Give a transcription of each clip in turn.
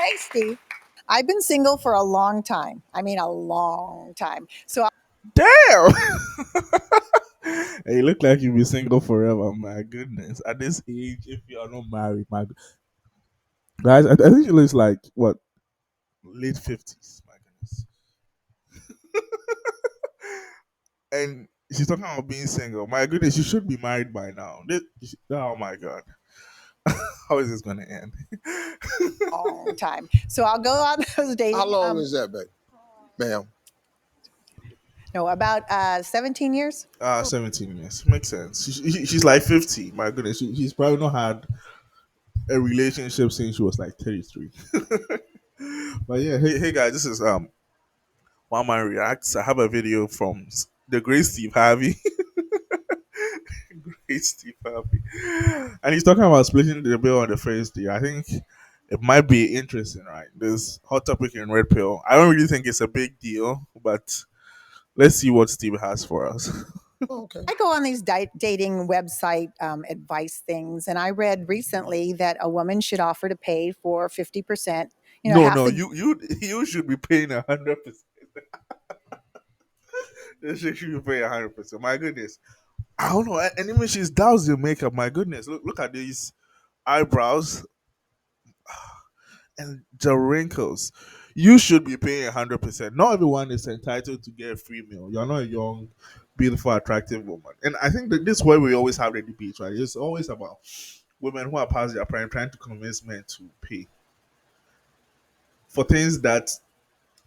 Hey, Steve. I've been single for a long time. I mean, a long time. So Damn! Hey, you look like you'll be single forever. My goodness. At this age, if you are not married, guys, I think she looks like what, late 50s. My goodness. And she's talking about being single. My goodness, you should be married by now. Oh my god. How is this going to end? long time. So I'll go on those dating. How long is that, ma'am? No, about 17 years. 17 years. Makes sense. She's like 50. My goodness. She's probably not had a relationship since she was like 33. But yeah, hey guys, this is One Man Reacts. I have a video from the great Steve Harvey. Great Steve Harvey. And he's talking about splitting the bill on the first day. I think it might be interesting, right? This hot topic in Red Pill. I don't really think it's a big deal, but let's see what Steve has for us. Okay. I go on these dating website advice things, and I read recently that a woman should offer to pay for 50%. No, Half no, the you should be paying 100%. You should be paying 100%. My goodness. I don't know. And even she's doused in makeup. My goodness. Look at these eyebrows and the wrinkles. You should be paying 100%. Not everyone is entitled to get a free meal. You're not a young, beautiful, attractive woman. And I think that this is where we always have the debate, right? It's always about women who are past their prime trying to convince men to pay for things that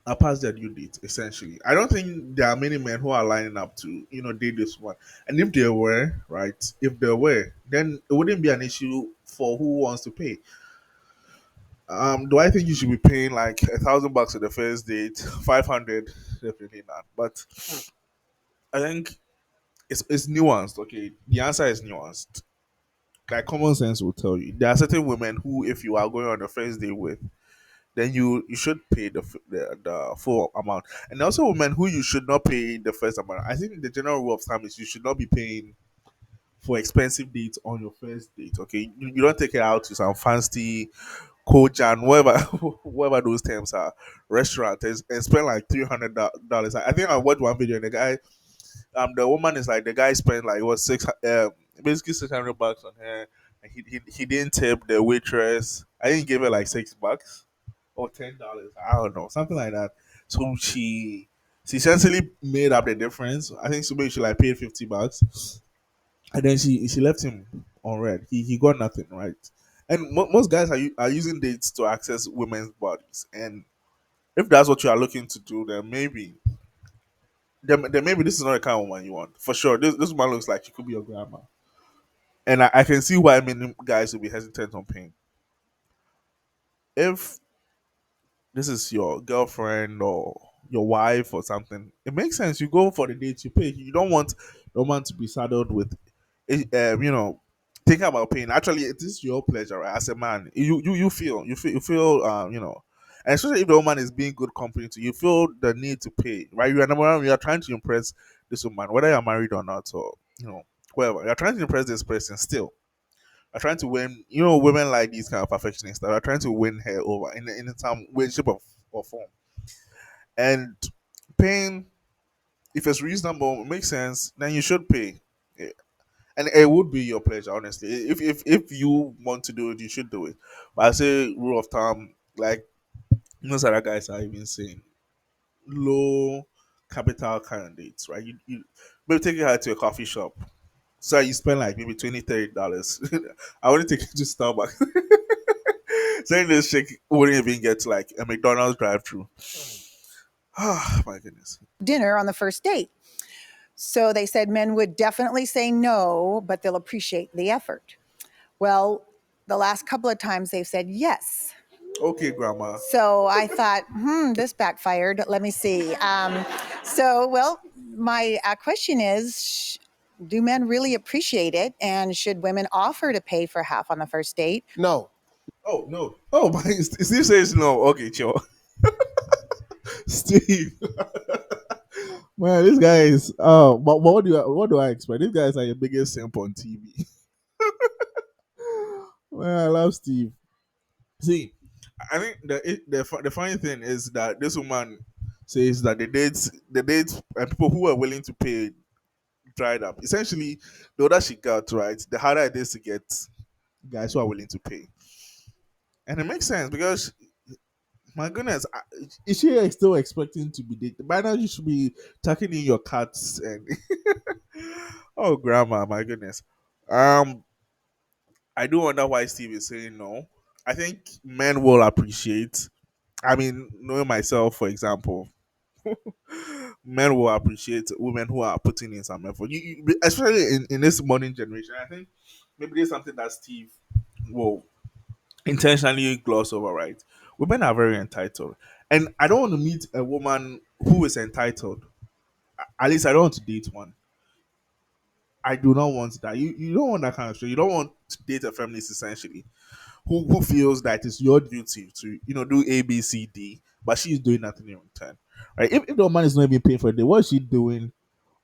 are past their due date, essentially. I don't think there are many men who are lining up to, date this one. And if there were, right, if there were, then it wouldn't be an issue for who wants to pay. Do I think you should be paying like $1,000 at the first date? 500, definitely not. But I think it's nuanced. Okay, the answer is nuanced. Like common sense will tell you, there are certain women who, if you are going on the first date with, then you should pay the full amount. And also women who you should not pay the first amount. I think the general rule of thumb is you should not be paying for expensive dates on your first date. Okay, you don't take it out to some fancy coach and whatever whatever those terms are, restaurant, and spend like $300. I think I watched one video and the guy, the woman is like, the guy spent like what six basically $600 on her, and he didn't tip the waitress. I think he gave her like $6 or $10. I don't know, something like that. So she essentially made up the difference. I think she like paid $50, and then she left him on red. He got nothing, right? And most guys are using dates to access women's bodies, and if that's what you are looking to do, then maybe this is not the kind of woman you want. For sure, this woman looks like she could be your grandma, and I can see why many guys will be hesitant on paying. If this is your girlfriend or your wife or something, it makes sense. You go for the date, you pay. You don't want the woman to be saddled with, you know, thinking about paying. Actually, it is your pleasure, right? As a man. You feel, and especially if the woman is being good company to you, you feel the need to pay, right? You are number one. You are trying to impress this woman, whether you're married or not, or whoever. You're trying to impress this person still. Are trying to win. Women like these kind of perfectionists that are trying to win her over in some way, shape, or form. And paying, if it's reasonable, makes sense, then you should pay. Yeah. And it would be your pleasure, honestly. If you want to do it, you should do it. But I say rule of thumb, like most other guys are even saying, low capital kind of dates, right? You maybe take her to a coffee shop. So you spend like maybe $20, $30. I wouldn't take you to Starbucks. Saying this chick wouldn't even get to like a McDonald's drive through. Ah, my goodness. dinner on the first date. So they said men would definitely say no, but they'll appreciate the effort. Well, the last couple of times they've said yes. Okay, grandma. So I thought, this backfired. Let me see. Well, my question is, do men really appreciate it? And should women offer to pay for half on the first date? No. Oh no. Oh my, Steve says no. Okay, chill. Steve. Man, this guy is but what do I expect? This guy is like the biggest simp on TV. Man, I love Steve. See, I think the funny thing is that this woman says that the dates and people who are willing to pay dried up. Essentially, the older she got, right, the harder it is to get guys who are willing to pay. And it makes sense because my goodness, is she still expecting to be dated? By now, you should be tucking in your cats and oh, grandma, my goodness. Um, I do wonder why Steve is saying no. I think men will appreciate. I mean, knowing myself, for example, men will appreciate women who are putting in some effort. Especially in this modern generation, I think maybe there's something that Steve will intentionally gloss over, right? Women are very entitled. And I don't want to meet a woman who is entitled. At least I don't want to date one. I do not want that. You don't want that kind of shit. You don't want to date a feminist essentially who feels that it's your duty to, do A, B, C, D, but she's doing nothing in return. Right? If the woman is not even paying for it, what is she doing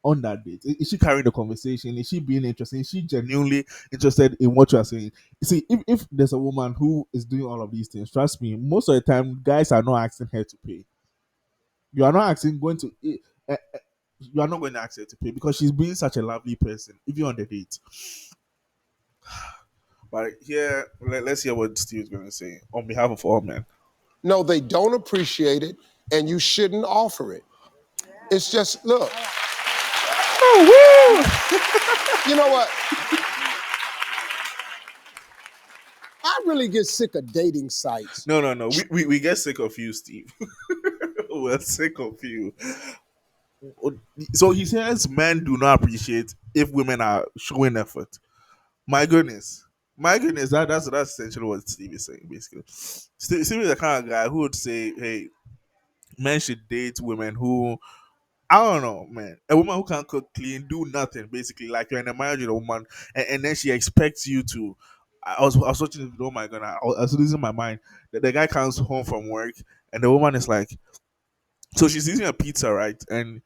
on that date? Is she carrying the conversation? Is she being interested? Is she genuinely interested in what you are saying? You see, if there's a woman who is doing all of these things, trust me, most of the time guys are not asking her to pay. You are not asking going to you are not going to ask her to pay because she's being such a lovely person, even on the date. But here, let's hear what Steve is going to say on behalf of all men. No, they don't appreciate it, and you shouldn't offer it. It's just, look, you know what? I really get sick of dating sites. No. We get sick of you, Steve. We're sick of you. So he says men do not appreciate if women are showing effort. My goodness. My goodness, that's essentially what Steve is saying, basically. Steve is the kind of guy who would say, hey, men should date women who, I don't know, man. A woman who can cook, clean, do nothing, basically. Like you're in a marriage with a woman, and then she expects you to. I was watching this. Oh my god! I was losing my mind. The guy comes home from work, and the woman is like, so she's eating a pizza, right? And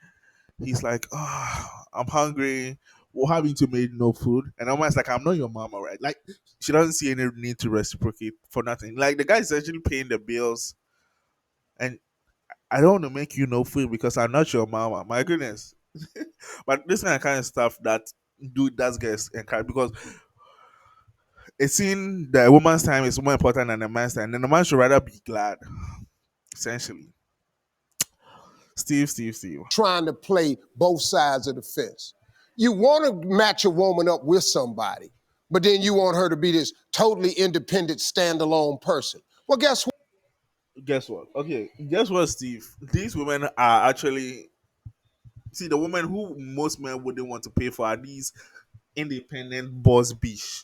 he's like, oh, I'm hungry. What have you to made no food? And the woman's like, I'm not your mama, right? Like she doesn't see any need to reciprocate for nothing. Like the guy's actually paying the bills, and I don't want to make you no food because I'm not your mama. My goodness. But this kind of stuff that dude does get encouraged because it's seen that a woman's time is more important than a man's time. And the man should rather be glad, essentially. Steve. Trying to play both sides of the fence. You want to match a woman up with somebody, but then you want her to be this totally independent, standalone person. Well, guess what? Guess what? Okay, guess what, Steve? These women are actually see the women who most men wouldn't want to pay for are these independent boss bish.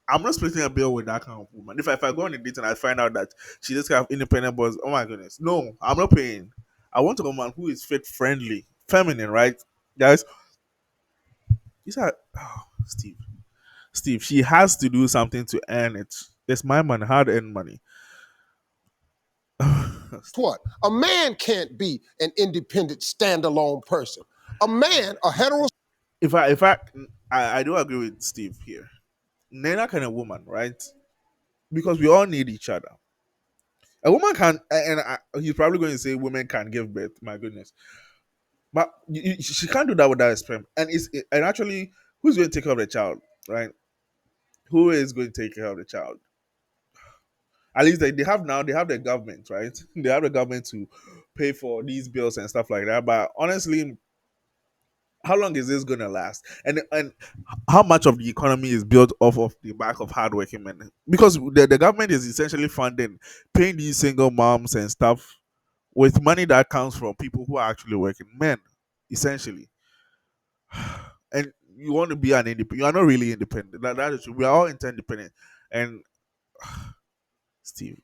I'm not splitting a bill with that kind of woman. If I go on a date and I find out that she just have independent boss, oh my goodness, no, I'm not paying. I want a woman who is fit friendly, feminine, right, guys? These are Steve. She has to do something to earn it. It's my money, hard earned money. What? A man can't be an independent, standalone person. A man, a heterosexual If I do agree with Steve here. They're that kind of woman, right? Because we all need each other. A woman can, and he's probably going to say women can give birth. My goodness, but she can't do that without a sperm. And actually, who's going to take care of the child, right? Who is going to take care of the child? At least they have now. They have the government, right? They have the government to pay for these bills and stuff like that. But honestly, how long is this going to last? And how much of the economy is built off of the back of hardworking men? Because the government is essentially funding, paying these single moms and stuff with money that comes from people who are actually working, men, essentially. And you want to be an independent. You are not really independent. That is true. We are all interdependent. And Steve,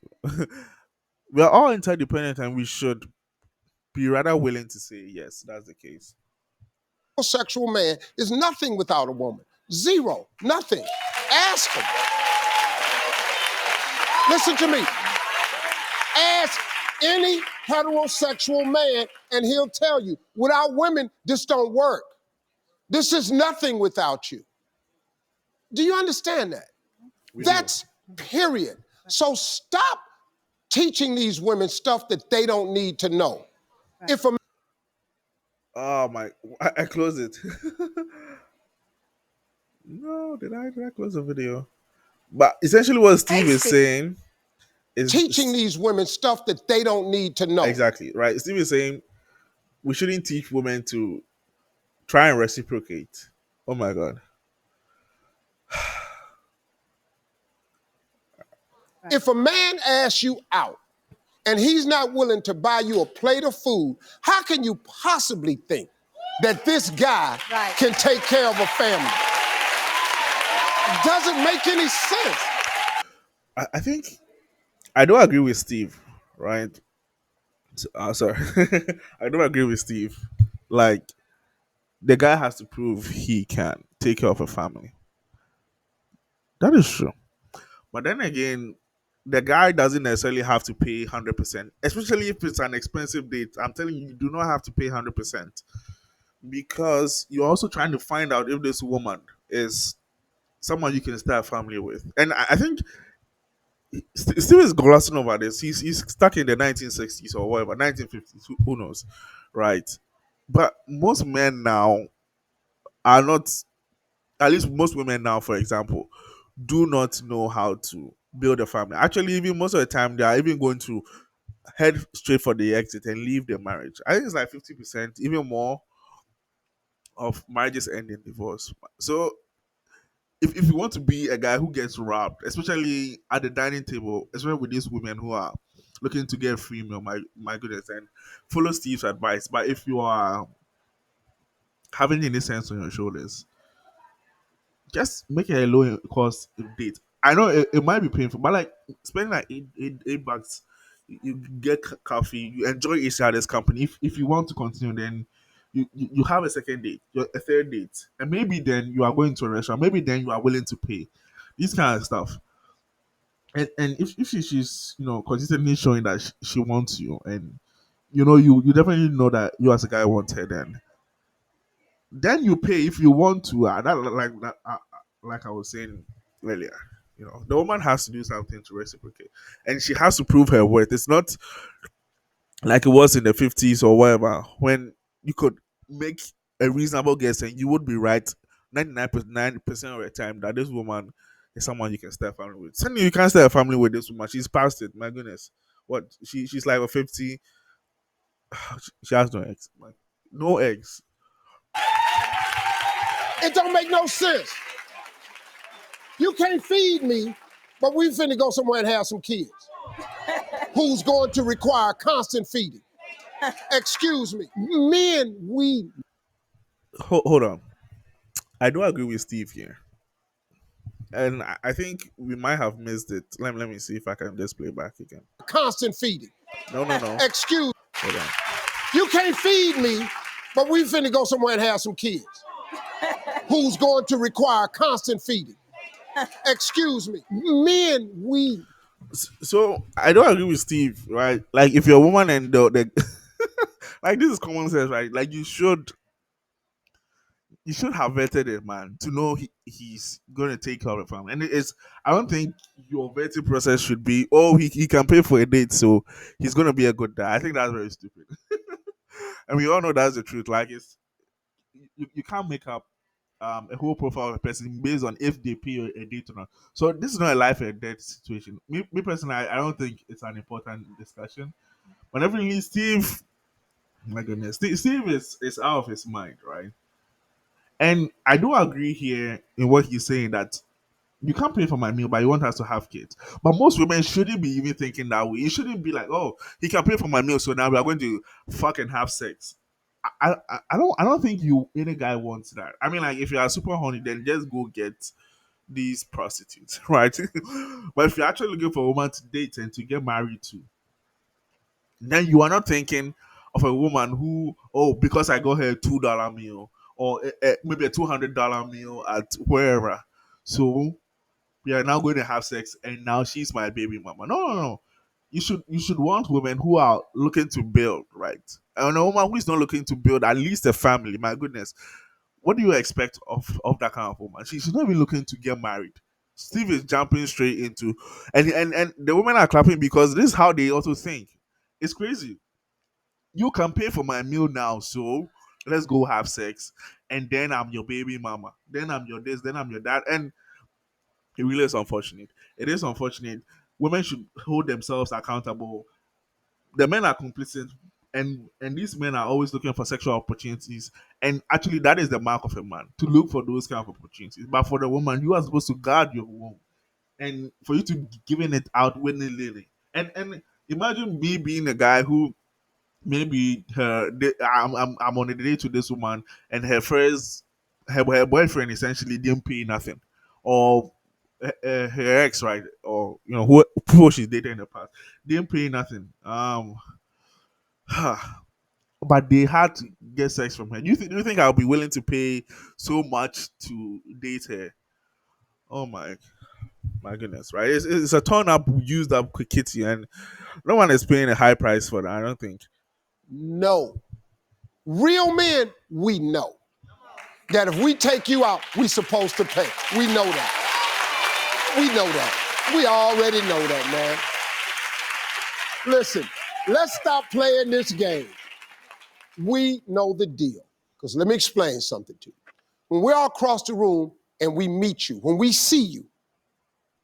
we are all interdependent, and we should be rather willing to say yes. That's the case. man is nothing without a woman. Zero. Nothing. Ask him. Listen to me. Ask any heterosexual man, and he'll tell you, without women, this don't work. This is nothing without you. Do you understand that? We do. That's period. So stop teaching these women stuff that they don't need to know. Right. If a Oh my! I closed it. No, did I close the video? But essentially, what Steve is Tasty. saying teaching is these women stuff that they don't need to know. exactly right. Steve is saying we shouldn't teach women to try and reciprocate. Oh my god! Right. If a man asks you out and he's not willing to buy you a plate of food, how can you possibly think that this guy Right. can take care of a family? It doesn't make any sense. I think I don't agree with Steve, right? Sorry, I don't agree with Steve. Like the guy has to prove he can take care of a family. That is true. But then again, the guy doesn't necessarily have to pay 100%, especially if it's an expensive date. I'm telling you, you do not have to pay 100% because you're also trying to find out if this woman is someone you can start a family with. And I think Steve is glossing over this. He's stuck in the 1960s or whatever, 1950s, who knows, right? But most men now are not, at least most women now, for example, do not know how to build a family. Actually, even most of the time, they are even going to head straight for the exit and leave their marriage. I think it's like 50%, even more, of marriages end in divorce. So if you want to be a guy who gets robbed, especially at the dining table, especially with these women who are looking to get free meal, my goodness, and follow Steve's advice. But if you are having any sense on your shoulders, just make it a low cost date. I know it might be painful, but like spending like $8, you get coffee, you enjoy each other's company. If you want to continue, then you have a second date, a third date, and maybe then you are going to a restaurant. Maybe then you are willing to pay this kind of stuff. And if she's consistently showing that she wants you, and you definitely know that you as a guy want her, then you pay if you want to. Like I was saying earlier, the woman has to do something to reciprocate, and she has to prove her worth. It's not like it was in the 50s or whatever when you could make a reasonable guess and you would be right 99% of the time that this woman is someone you can start a family with. Suddenly you can't start a family with this woman. She's past it. My goodness, what she's like a 50. She has no eggs. Like, no eggs. It don't make no sense. You can't feed me, but we finna go somewhere and have some kids. Who's going to require constant feeding? Excuse me. Men, we Hold on. I do agree with Steve here. And I think we might have missed it. Let me see if I can just play back again. constant feeding. No, no, no. Excuse Hold on. you can't feed me, but we finna go somewhere and have some kids. Who's going to require constant feeding? Excuse me. Men, we So I don't agree with Steve, right? Like if you're a woman and the like this is common sense, right? Like you should have vetted a man to know he's going to take care of the family. And it's I don't think your vetting process should be he can pay for a date, so he's going to be a good guy. I think that's very stupid. And we all know that's the truth. Like you can't make up a whole profile of a person based on if they pay you a date or not. So this is not a life or death situation. Me personally, I don't think it's an important discussion. But definitely, Steve, my goodness, Steve is out of his mind, right? And I do agree here in what he's saying that you can't pay for my meal, but you want us to have kids. But most women shouldn't be even thinking that way. It shouldn't be like, oh, he can pay for my meal, so now we are going to fuck and have sex. I don't think any guy wants that. I mean, like if you are super horny, then just go get these prostitutes, right? But if you're actually looking for a woman to date and to get married to, then you are not thinking of a woman who, because I got her $2 meal or maybe a $200 meal at wherever, so we are now going to have sex and now she's my baby mama. No, no, no. You should want women who are looking to build, right? And a woman who is not looking to build at least a family. My goodness, what do you expect of that kind of woman? She's not even looking to get married. Steve is jumping straight into, and the women are clapping because this is how they also think. It's crazy. You can pay for my meal now, so let's go have sex, and then I'm your baby mama, then I'm your this, then I'm your dad, and it really is unfortunate. It is unfortunate. Women should hold themselves accountable. The men are complicit, and these men are always looking for sexual opportunities. And actually, that is the mark of a man, to look for those kind of opportunities. But for the woman, you are supposed to guard your womb, and for you to be giving it out willy nilly. And imagine me being a guy who maybe I'm on a date with this woman, and her boyfriend essentially didn't pay nothing, or her ex, right, or who she's dated in the past didn't pay nothing. But they had to get sex from her. Do you think I'll be willing to pay so much to date her? Oh my goodness, right? It's a turn up, used up kitty, and no one is paying a high price for that. I don't think. No. Real men, we know that if we take you out, we supposed to pay. We know that. We know that. We already know that, man. Listen, let's stop playing this game. We know the deal. Because let me explain something to you. When we're all across the room and we meet you, when we see you,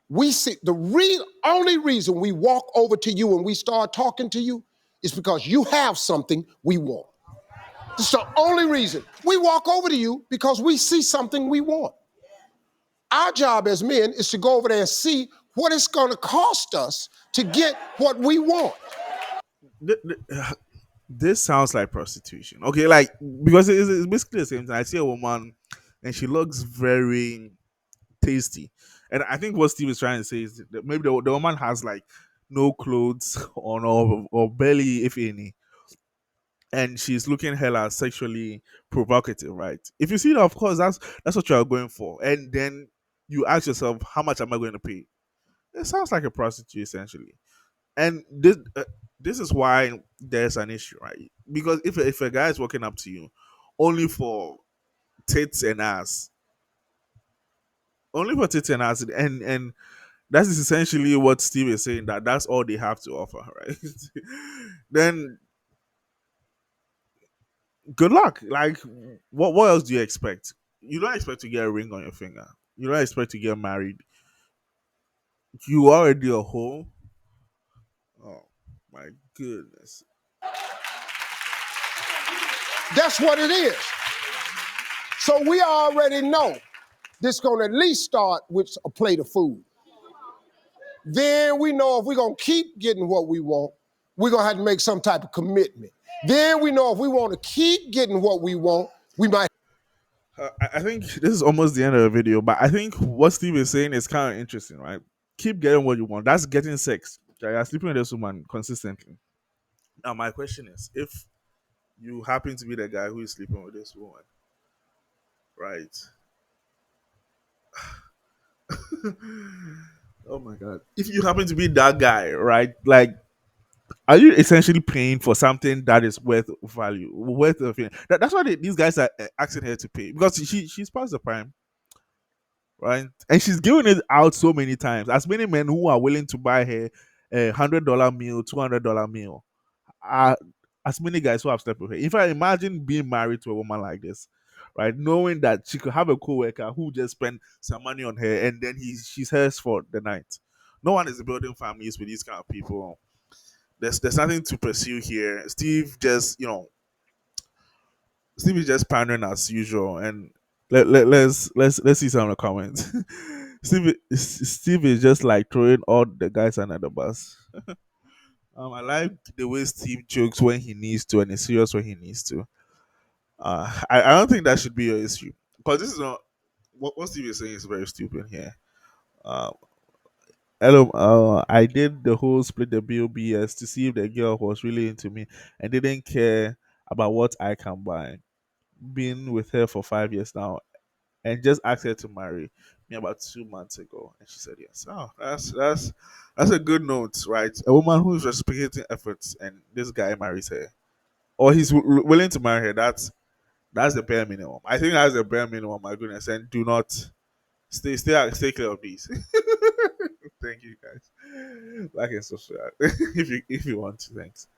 we see the only reason we walk over to you and we start talking to you is because you have something we want. That's the only reason. We walk over to you because we see something we want. Our job as men is to go over there and see what it's going to cost us to get what we want. This sounds like prostitution. Okay, like because it's basically the same thing. I see a woman, and she looks very tasty, and I think what Steve is trying to say is that maybe the woman has like no clothes on, or barely if any, and she's looking hella sexually provocative, right? If you see that, of course, that's what you are going for, and then you ask yourself, how much am I going to pay? It sounds like a prostitute essentially, and this is why there's an issue, right? Because if a guy is walking up to you only for tits and ass, only for tits and ass, and that is essentially what Steve is saying, that that's all they have to offer, right? Then good luck. Like, what else do you expect? You don't expect to get a ring on your finger. You don't expect to get married. You already a hoe. Oh my goodness. That's what it is. So we already know this going to at least start with a plate of food. Then we know if we're going to keep getting what we want, we're going to have to make some type of commitment. Then we know if we want to keep getting what we want, we might. I think this is almost the end of the video, but I think what Steve is saying is kind of interesting, right? Keep getting what you want. That's getting sex. You're sleeping with this woman consistently. Now, my question is, if you happen to be the guy who is sleeping with this woman, right? Oh my god! If you happen to be that guy, right? Like, are you essentially paying for something that is worth value, worth of it? That's why these guys are asking her to pay, because she's past the prime, right? And she's giving it out so many times. As many men who are willing to buy her $100 meal, $200 meal, are as many guys who have slept with her. If I imagine being married to a woman like this, right, knowing that she could have a coworker who just spent some money on her, and then she's hers for the night. No one is building families with these kind of people. There's nothing to pursue here. Steve is just pandering as usual, and let's see some of the comments. Steve is just like throwing all the guys under the bus. I like the way Steve jokes when he needs to, and is serious when he needs to. I don't think that should be your issue, because this is not what Steve is saying is very stupid here. Uh, Hello, I did the whole split the bill BS to see if the girl was really into me and didn't care about what I can buy. Been with her for 5 years now, and just asked her to marry me about 2 months ago, and she said yes. Oh, that's a good note, right? A woman who's reciprocating efforts, and this guy marries her, or he's willing to marry her. That's the bare minimum. I think that's the bare minimum. My goodness, and do not. stay clear of these. Thank you guys. Like and subscribe if you want to. Thanks.